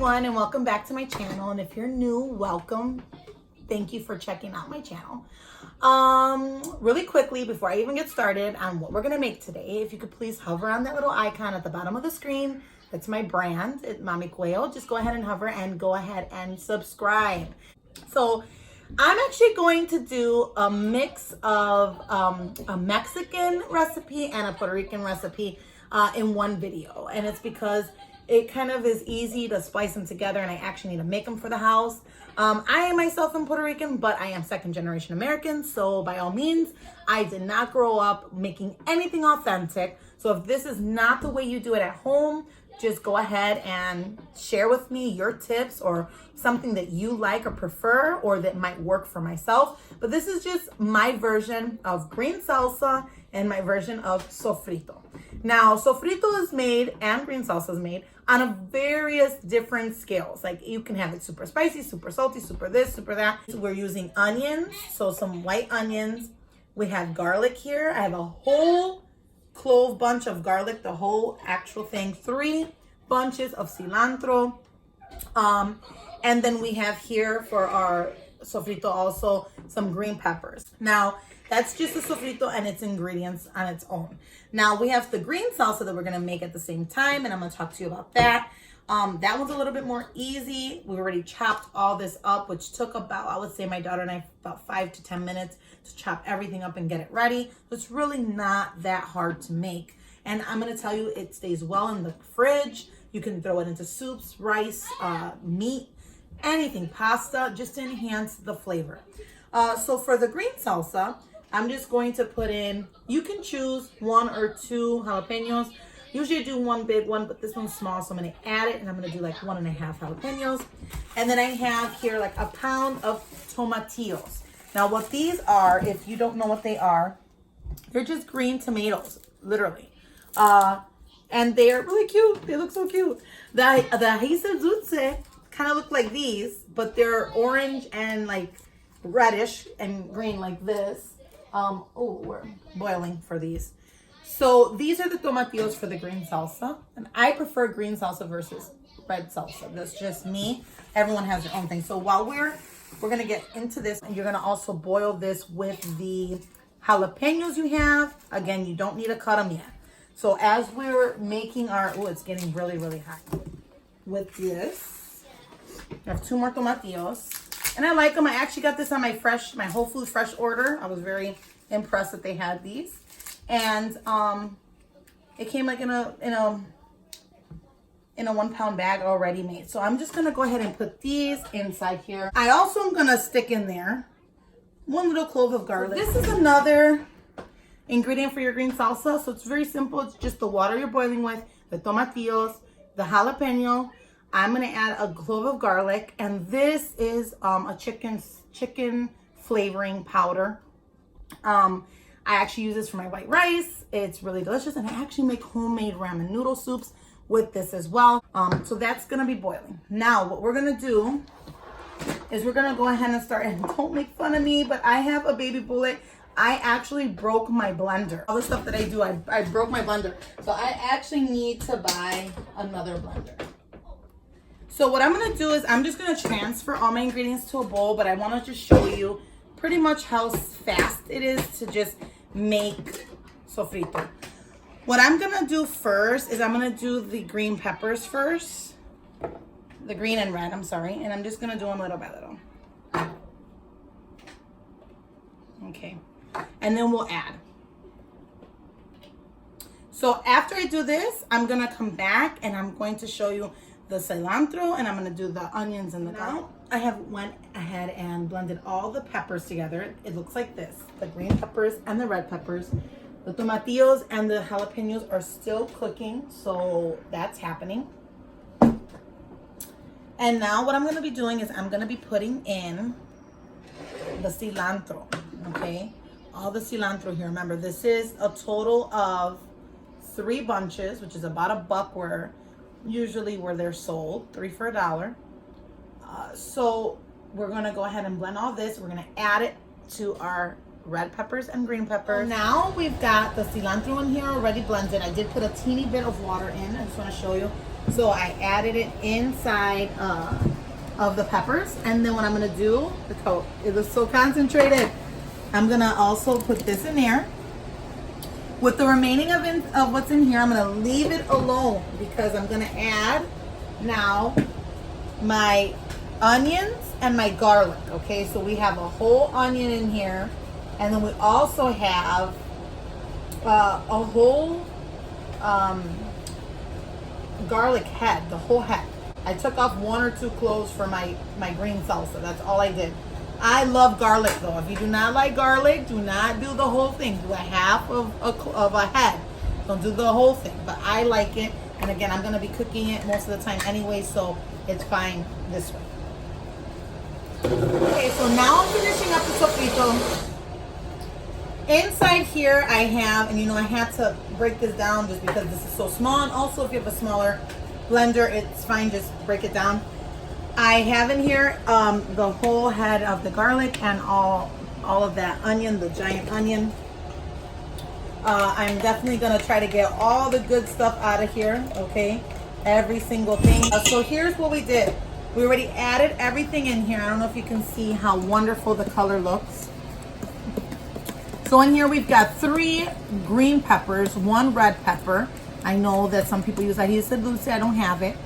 everyone, and welcome back to my channel. And if you're new, welcome. Thank you for checking out my channel. Really quickly, before I even get started on what we're gonna make today, if you could please hover on that little icon at the bottom of the screen. That's my brand, it's Mami Cuello. Just go ahead and hover and go ahead and subscribe. So I'm actually going to do a mix of a Mexican recipe and a Puerto Rican recipe in one video. And it's because it kind of is easy to splice them together, and I actually need to make them for the house. I myself am Puerto Rican, but I am second generation American. So by all means, I did not grow up making anything authentic. So if this is not the way you do it at home, just go ahead and share with me your tips or something that you like or prefer or that might work for myself. But this is just my version of green salsa and my version of sofrito. Now, sofrito is made and green salsa is made on a various different scales. Like you can have it super spicy, super salty, super this, super that. So we're using onions, so some white onions. We have garlic here. I have a whole clove bunch of garlic, the whole actual thing, 3 bunches of cilantro. And then we have here for our sofrito also some green peppers. Now, that's just the sofrito and its ingredients on its own. Now we have the green salsa that we're gonna make at the same time, and I'm gonna talk to you about that. That one's a little bit more easy. We already chopped all this up, which took about, I would say my daughter and I, about 5 to 10 minutes to chop everything up and get it ready. So it's really not that hard to make. And I'm gonna tell you, it stays well in the fridge. You can throw it into soups, rice, meat, anything, pasta, just to enhance the flavor. So for the green salsa, I'm just going to put in, you can choose 1 or 2 jalapenos. Usually I do 1 big one, but this one's small, so I'm gonna add it, and I'm gonna do like 1.5 jalapenos. And then I have here like a pound of tomatillos. Now what these are, if you don't know what they are, they're just green tomatoes, literally. And they're really cute, they look so cute. The ají dulce kind of look like these, but they're orange and like reddish and green like this. Oh, we're boiling for these. So these are the tomatillos for the green salsa. And I prefer green salsa versus red salsa. That's just me. Everyone has their own thing. So while we're gonna get into this, and you're gonna also boil this with the jalapenos you have. Again, you don't need to cut them yet. So as we're making our, oh, it's getting really, really hot. With this, I have 2 more tomatillos. And I like them. I actually got this on my Whole Foods fresh order. I was very impressed that they had these. And it came like in a 1 pound bag already made. So I'm just gonna go ahead and put these inside here. I also am gonna stick in there 1 little clove of garlic. This is another ingredient for your green salsa. So it's very simple. It's just the water you're boiling with, the tomatillos, the jalapeno. I'm gonna add a clove of garlic, and this is a chicken flavoring powder. I actually use this for my white rice. It's really delicious, and I actually make homemade ramen noodle soups with this as well. So that's gonna be boiling. Now, what we're gonna do is we're gonna go ahead and start, and don't make fun of me, but I have a baby bullet. I actually broke my blender. All the stuff that I do, I broke my blender. So I actually need to buy another blender. So what I'm gonna do is I'm just gonna transfer all my ingredients to a bowl, but I wanna just show you pretty much how fast it is to just make sofrito. What I'm gonna do first is I'm gonna do the green peppers first. The green and red, I'm sorry. And I'm just gonna do them little by little. Okay, and then we'll add. So after I do this, I'm gonna come back and I'm going to show you the cilantro, and I'm gonna do the onions and the garlic. I have went ahead and blended all the peppers together. It looks like this: the green peppers and the red peppers. The tomatillos and the jalapenos are still cooking, so that's happening. And now what I'm gonna be doing is I'm gonna be putting in the cilantro, okay? All the cilantro here. Remember, this is a total of 3 bunches, which is about $1 usually where they're sold, 3 for $1. So we're gonna go ahead and blend all this. We're gonna add it to our red peppers and green peppers. Now we've got the cilantro in here already blended. I did put a teeny bit of water in. I just wanna show you. So I added it inside of the peppers. And then what I'm gonna do, it was so concentrated, I'm gonna also put this in there. With the remaining of what's in here, I'm gonna leave it alone because I'm gonna add now my onions and my garlic. Okay, so we have a whole onion in here, and then we also have a whole garlic head, the whole head. I took off 1 or 2 cloves for my green salsa. That's all I did. I love garlic though. If you do not like garlic, do not do the whole thing. Do a half of a head. Don't do the whole thing. But I like it. And again, I'm going to be cooking it most of the time anyway, so it's fine this way. Okay, so now I'm finishing up the sofrito. Inside here I have, and I had to break this down just because this is so small. And also if you have a smaller blender, it's fine, just break it down. I have in here the whole head of the garlic and all of that onion, the giant onion. I'm definitely going to try to get all the good stuff out of here, okay? Every single thing. So here's what we did. We already added everything in here. I don't know if you can see how wonderful the color looks. So in here we've got 3 green peppers, 1 red pepper. I know that some people use ají dulce. I don't have it.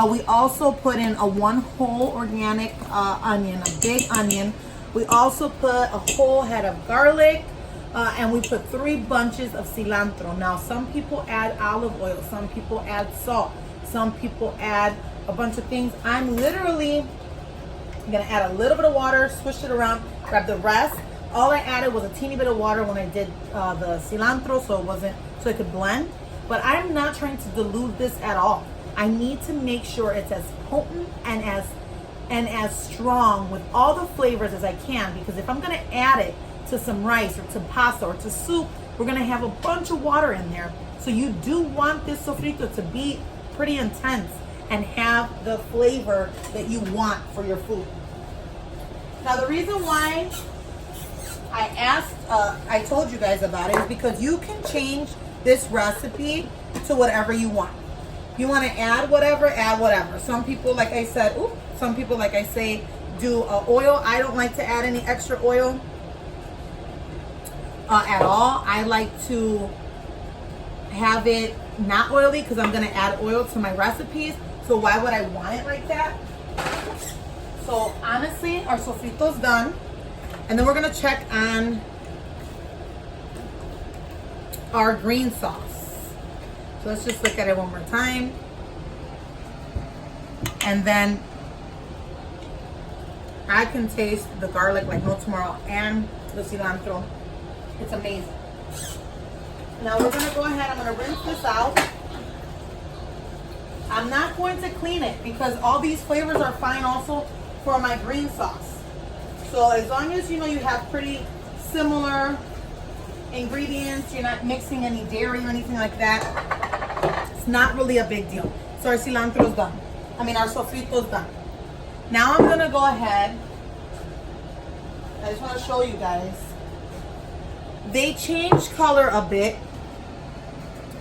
We also put in a 1 whole organic onion, a big onion. We also put a whole head of garlic, and we put 3 bunches of cilantro. Now, some people add olive oil, some people add salt, some people add a bunch of things. I'm literally gonna add a little bit of water, swish it around, grab the rest. All I added was a teeny bit of water when I did the cilantro, so it could blend. But I'm not trying to dilute this at all. I need to make sure it's as potent and as strong with all the flavors as I can, because if I'm going to add it to some rice or to pasta or to soup, we're going to have a bunch of water in there. So you do want this sofrito to be pretty intense and have the flavor that you want for your food. Now the reason why I told you guys about it is because you can change this recipe to whatever you want. You want to add whatever. Some people, like I said, do oil. I don't like to add any extra oil at all. I like to have it not oily because I'm going to add oil to my recipes. So why would I want it like that? So honestly, our sofrito's done. And then we're going to check on our green sauce. So let's just look at it one more time. And then I can taste the garlic like no tomorrow and the cilantro. It's amazing. Now we're going to go ahead. I'm going to rinse this out. I'm not going to clean it because all these flavors are fine also for my green sauce. So as long as you have pretty similar ingredients, you're not mixing any dairy or anything like that, it's not really a big deal. So our cilantro's done. Our sofrito's done. Now I'm gonna go ahead. I just want to show you guys. They change color a bit.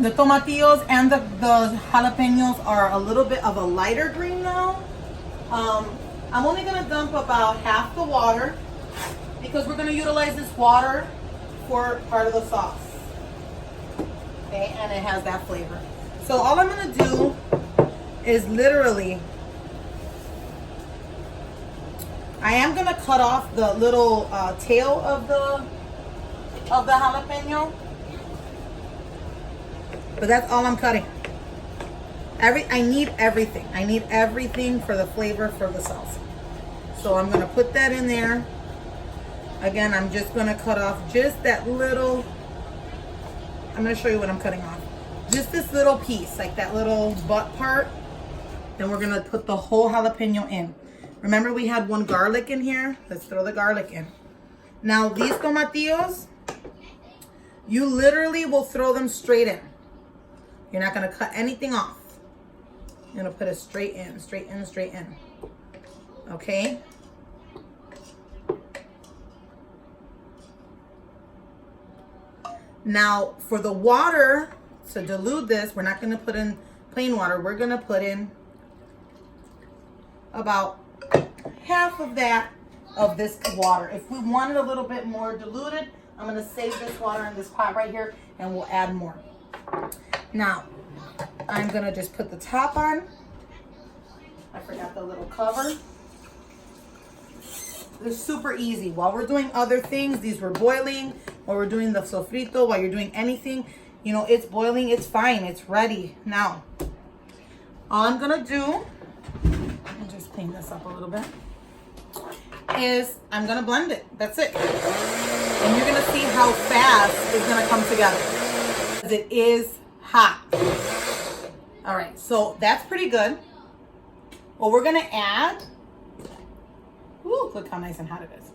The tomatillos and the jalapenos are a little bit of a lighter green now. I'm only gonna dump about half the water because we're gonna utilize this water for part of the sauce. Okay, and it has that flavor. So all I'm gonna do is literally, I am gonna cut off the little tail of the jalapeno, but that's all I'm cutting. I need everything. I need everything for the flavor for the salsa. So I'm gonna put that in there. Again, I'm just gonna cut off just that little, I'm gonna show you what I'm cutting off. Just this little piece, like that little butt part. Then we're gonna put the whole jalapeno in. Remember we had 1 garlic in here? Let's throw the garlic in. Now these tomatillos, you literally will throw them straight in. You're not gonna cut anything off. You're gonna put it straight in, straight in, straight in. Okay? Now, for the water to dilute this, we're not gonna put in plain water, we're gonna put in about half of this water. If we want it a little bit more diluted, I'm gonna save this water in this pot right here and we'll add more. Now, I'm gonna just put the top on. I forgot the little cover. It's super easy. While we're doing other things, these were boiling. While we're doing the sofrito, while you're doing anything, you know, it's boiling, it's fine, it's ready. Now, all I'm gonna do, let me just clean this up a little bit, is I'm gonna blend it. That's it. And you're gonna see how fast it's gonna come together. Because it is hot. All right, so that's pretty good. What we're gonna add, ooh, look how nice and hot it is.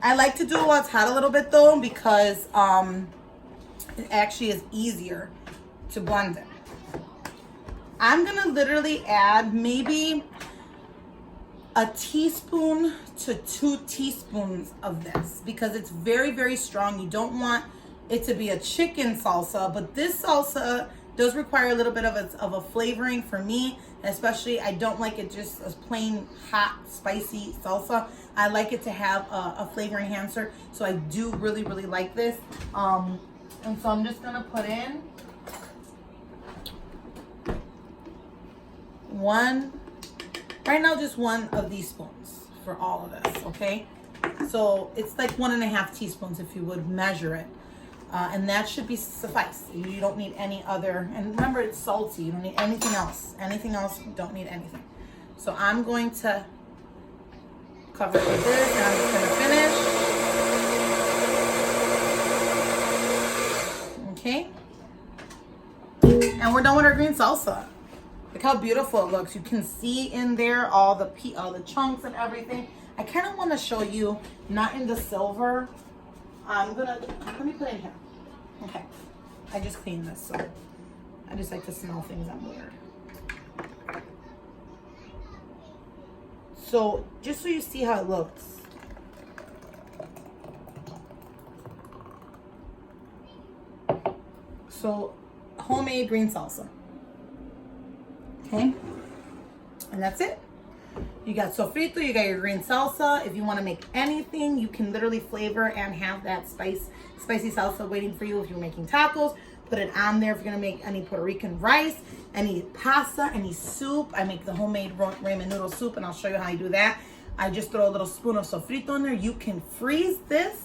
I like to do it while it's hot a little bit though, because it actually is easier to blend it. I'm gonna literally add maybe a teaspoon to 2 teaspoons of this because it's very, very strong. You don't want it to be a chicken salsa, but this salsa does require a little bit of a flavoring for me, especially I don't like it just as plain hot, spicy salsa. I like it to have a flavor enhancer, so I do really, really like this. And so I'm just gonna put in right now just one of these spoons for all of this, okay? So it's like 1.5 teaspoons if you would measure it. And that should be suffice. You don't need any other, and remember it's salty, you don't need anything else. Anything else, you don't need anything. So I'm going to cover it with this and I'm just gonna finish. Okay. And we're done with our green salsa. Look how beautiful it looks. You can see in there all the chunks and everything. I kind of want to show you, not in the silver. Let me put it in here. Okay. I just cleaned this, so I just like to smell things. I'm weird. So just so you see how it looks. So homemade green salsa. Okay. And that's it. You got sofrito, you got your green salsa. If you want to make anything, you can literally flavor and have that spicy salsa waiting for you if you're making tacos. Put it on there if you're going to make any Puerto Rican rice, any pasta, any soup. I make the homemade ramen noodle soup, and I'll show you how I do that. I just throw a little spoon of sofrito in there. You can freeze this.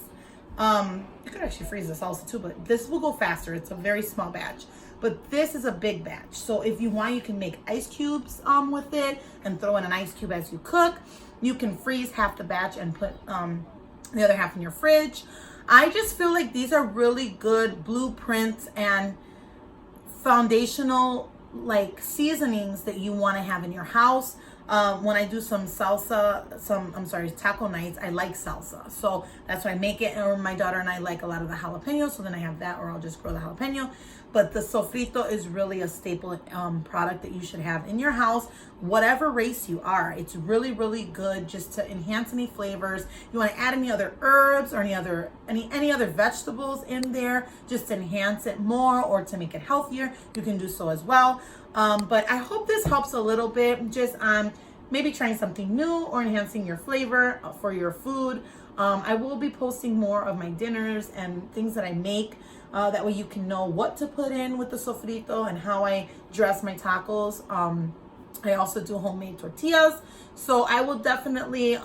You could actually freeze the salsa too, but this will go faster. It's a very small batch. But this is a big batch. So if you want, you can make ice cubes with it and throw in an ice cube as you cook. You can freeze half the batch and put the other half in your fridge. I just feel like these are really good blueprints and foundational like seasonings that you want to have in your house. When I do some taco nights, I like salsa. So that's why I make it. Or my daughter and I like a lot of the jalapeno. So then I have that, or I'll just grow the jalapeno. But the sofrito is really a staple product that you should have in your house, whatever race you are. It's really, really good just to enhance any flavors. You want to add any other herbs or any other vegetables in there, just to enhance it more or to make it healthier. You can do so as well. But I hope this helps a little bit just on maybe trying something new or enhancing your flavor for your food. I will be posting more of my dinners and things that I make. That way you can know what to put in with the sofrito and how I dress my tacos. I also do homemade tortillas. So I will definitely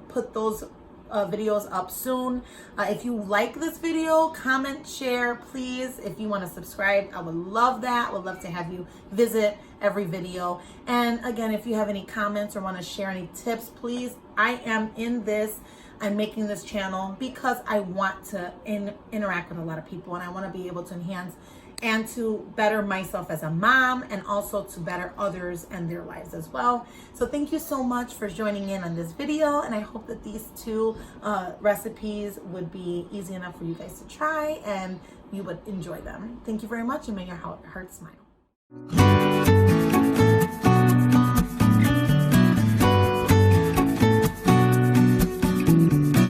put those videos up soon. If you like this video, comment, share, please. If you want to subscribe, I would love that. I would love to have you visit every video. And again, if you have any comments or want to share any tips, please. I am in this. I'm making this channel because I want to interact with a lot of people, and I want to be able to enhance and to better myself as a mom, and also to better others and their lives as well. So thank you so much for joining in on this video, and I hope that these two recipes would be easy enough for you guys to try and you would enjoy them. Thank you very much, and may your heart smile.